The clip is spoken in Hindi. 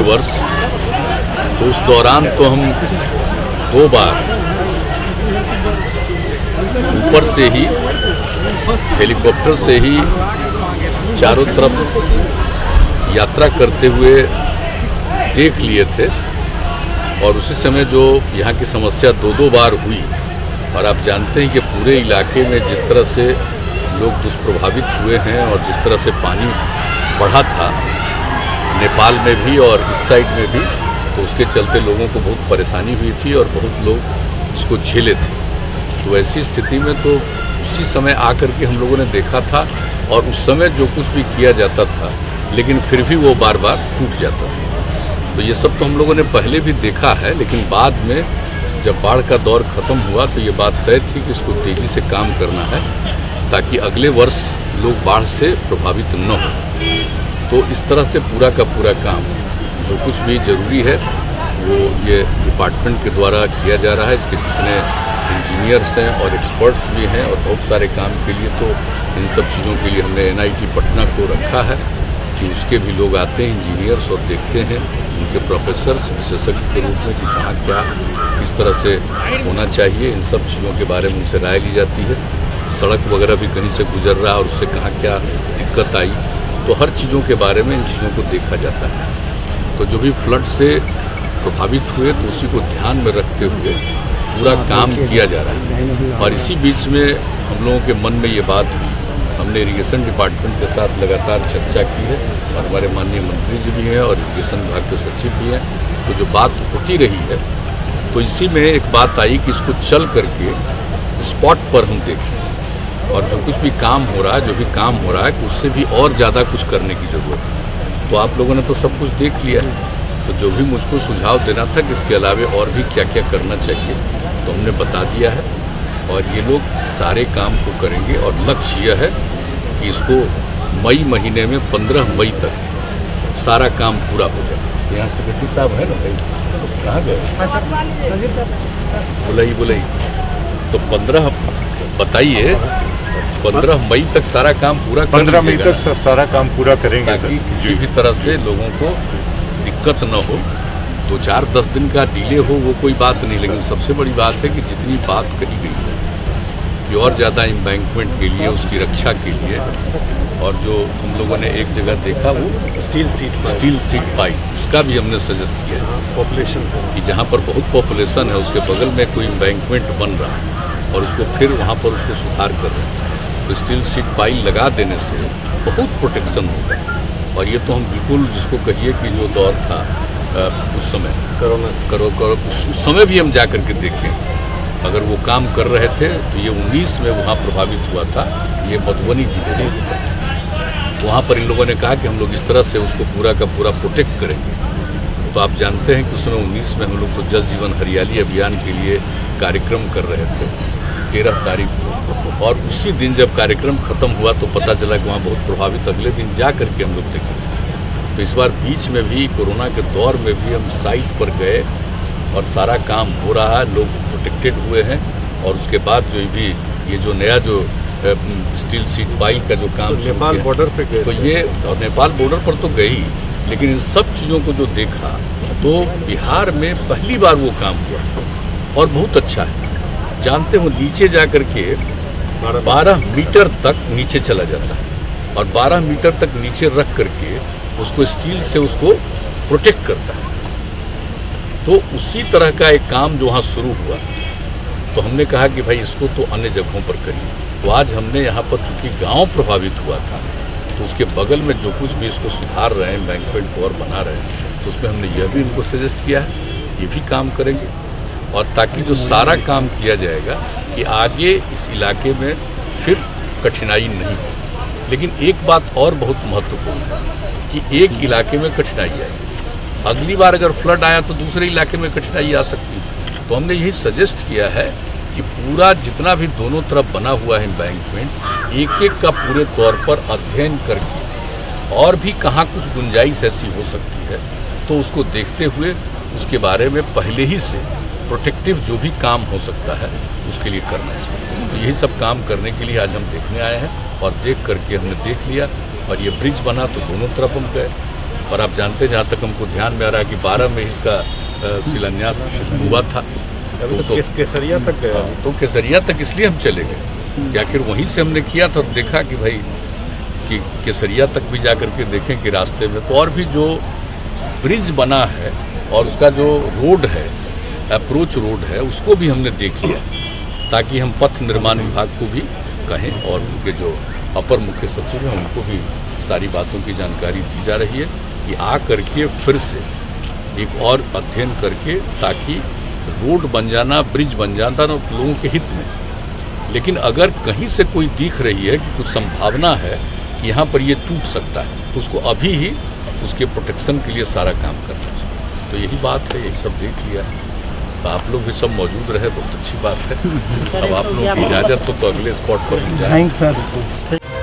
वर्ष, तो उस दौरान तो हम 2 बार ऊपर से ही हेलीकॉप्टर से ही चारों तरफ यात्रा करते हुए देख लिए थे। और उसी समय जो यहाँ की समस्या 2 बार हुई, और आप जानते हैं कि पूरे इलाके में जिस तरह से लोग दुष्प्रभावित हुए हैं और जिस तरह से पानी बढ़ा था नेपाल में भी और इस साइड में भी, तो उसके चलते लोगों को बहुत परेशानी हुई थी और बहुत लोग इसको झेले थे। तो ऐसी स्थिति में तो उसी समय आकर के हम लोगों ने देखा था, और उस समय जो कुछ भी किया जाता था लेकिन फिर भी वो बार बार टूट जाता था। तो ये सब तो हम लोगों ने पहले भी देखा है, लेकिन बाद में जब बाढ़ का दौर ख़त्म हुआ तो ये बात तय थी कि इसको तेज़ी से काम करना है ताकि अगले वर्ष लोग बाढ़ से प्रभावित न हो। तो इस तरह से पूरा का पूरा काम जो कुछ भी ज़रूरी है वो ये डिपार्टमेंट के द्वारा किया जा रहा है। इसके जितने इंजीनियर्स हैं और एक्सपर्ट्स भी हैं, और बहुत सारे काम के लिए तो इन सब चीज़ों के लिए हमने NIT पटना को रखा है कि उसके भी लोग आते हैं इंजीनियर्स और देखते हैं, उनके प्रोफेसर्स विशेषज्ञ के रूप में कि कहाँ क्या किस तरह से होना चाहिए, इन सब चीज़ों के बारे में उनसे राय ली जाती है। सड़क वगैरह भी कहीं से गुजर रहा है और उससे कहाँ क्या दिक्कत आई, तो हर चीज़ों के बारे में इन चीज़ों को देखा जाता है। तो जो भी फ्लड से प्रभावित हुए तो उसी को ध्यान में रखते हुए पूरा काम किया जा रहा है। और इसी बीच में हम लोगों के मन में ये बात हुई, हमने इरिगेशन डिपार्टमेंट के साथ लगातार चर्चा की है, और हमारे माननीय मंत्री जी भी हैं और इरिगेशन विभाग के सचिव भी हैं। तो जो बात होती रही है, तो इसी में एक बात आई कि इसको चल करके स्पॉट पर हम देखें, और जो कुछ भी काम हो रहा है, जो भी काम हो रहा है, उससे भी और ज़्यादा कुछ करने की ज़रूरत है। तो आप लोगों ने तो सब कुछ देख लिया है, तो जो भी मुझको सुझाव देना था कि इसके अलावे और भी क्या क्या करना चाहिए, तो हमने बता दिया है। और ये लोग सारे काम को करेंगे, और लक्ष्य यह है कि इसको मई महीने में 15 मई तक सारा काम पूरा हो जाए। यहाँ सेक्रेटरी साहब है ना भाई, कहाँ गए? बुलाई तो 15 बताइए, 15 मई तक सारा काम पूरा 15 मई तक सारा काम पूरा करेंगे ताकि किसी भी तरह से लोगों को दिक्कत न हो। 2-4-10 दिन का डिले हो वो कोई बात नहीं, लेकिन सबसे बड़ी बात है कि जितनी बात करी गई है कि और ज़्यादा एम्बैंकमेंट के लिए, उसकी रक्षा के लिए, और जो हम लोगों ने एक जगह देखा वो स्टील सीट पाइप, उसका भी हमने सजेस्ट किया है पॉपुलेशन कि जहाँ पर बहुत पॉपुलेशन है उसके बगल में कोई एम्बैंकमेंट बन रहा है और उसको फिर वहाँ पर उसको सुधार कर रहे हैं, तो स्टील सीट पाइप लगा देने से बहुत प्रोटेक्शन होगा। और ये तो हम बिल्कुल जिसको कहिए कि जो दौर था उस समय कोरोना उस समय भी हम जा कर के देखें, अगर वो काम कर रहे थे तो ये 19 में वहाँ प्रभावित हुआ था, ये मधुबनी जिले में। वहाँ पर इन लोगों ने कहा कि हम लोग इस तरह से उसको पूरा का पूरा प्रोटेक्ट करेंगे। तो आप जानते हैं कि उस समय 19 में हम लोग तो जल जीवन हरियाली अभियान के लिए कार्यक्रम कर रहे थे 13 तारीख को, और उसी दिन जब कार्यक्रम खत्म हुआ तो पता चला कि वहाँ बहुत प्रभावित, अगले दिन जा करके हम लोग देखे। तो इस बार बीच में भी कोरोना के दौर में भी हम साइट पर गए और सारा काम हो रहा है, लोग प्रोटेक्टेड हुए हैं। और उसके बाद जो भी ये जो नया जो स्टील सीट पाइप का जो काम नेपाल बॉर्डर पे गए, तो ये और नेपाल बॉर्डर पर तो गई, लेकिन इन सब चीज़ों को जो देखा तो बिहार में पहली बार वो काम हुआ और बहुत अच्छा है। जानते हो नीचे जा कर के 12 मीटर तक नीचे चला जाता है, और 12 मीटर तक नीचे रख करके उसको स्टील से उसको प्रोटेक्ट करता है। तो उसी तरह का एक काम जो वहाँ शुरू हुआ, तो हमने कहा कि भाई इसको तो अन्य जगहों पर करिए। तो आज हमने यहाँ पर चूँकि गांव प्रभावित हुआ था, तो उसके बगल में जो कुछ भी इसको सुधार रहे हैं, एम्बैंकमेंट को और बना रहे हैं, तो उसमें हमने यह भी इनको सजेस्ट किया है, ये भी काम करेंगे। और ताकि जो सारा काम किया जाएगा कि आगे इस इलाके में फिर कठिनाई नहीं हो। लेकिन एक बात और बहुत महत्वपूर्ण है कि एक इलाके में कठिनाई आई, अगली बार अगर फ्लड आया तो दूसरे इलाके में कठिनाई आ सकती है। तो हमने यही सजेस्ट किया है कि पूरा जितना भी दोनों तरफ बना हुआ है एम्बैंकमेंट, एक एक का पूरे तौर पर अध्ययन करके और भी कहाँ कुछ गुंजाइश ऐसी हो सकती है, तो उसको देखते हुए उसके बारे में पहले ही से प्रोटेक्टिव जो भी काम हो सकता है उसके लिए करना चाहिए। तो यही सब काम करने के लिए आज हम देखने आए हैं, और देख करके हमने देख लिया। और ये ब्रिज बना तो दोनों तरफ हम गए, और आप जानते हैं, जहाँ तक हमको ध्यान में आ रहा है कि 12 में इसका शिलान्यास हुआ था। तो केसरिया तक गया। तो केसरिया तक इसलिए हम चले गए कि आखिर वहीं से हमने किया था, देखा कि भाई कि केसरिया तक भी जा करके देखें कि रास्ते में तो और भी जो ब्रिज बना है और उसका जो रोड है, अप्रोच रोड है, उसको भी हमने देख लिया, ताकि हम पथ निर्माण विभाग को भी कहें और उनके जो अपर मुख्य सचिव हैं उनको भी सारी बातों की जानकारी दी जा रही है कि आ करके फिर से एक और अध्ययन करके, ताकि रोड बन जाना, ब्रिज बन जाता ना लोगों के हित में। लेकिन अगर कहीं से कोई दिख रही है कि कुछ संभावना है कि यहाँ पर ये टूट सकता है, तो उसको अभी ही उसके प्रोटेक्शन के लिए सारा काम करना चाहिए। तो यही बात है, यही सब देख लिया। तो आप लोग भी सब मौजूद रहे, बहुत अच्छी बात है। अब आप लोगों की इजाज़त हो तो अगले स्पॉट पर मिल जाए। Thanks sir.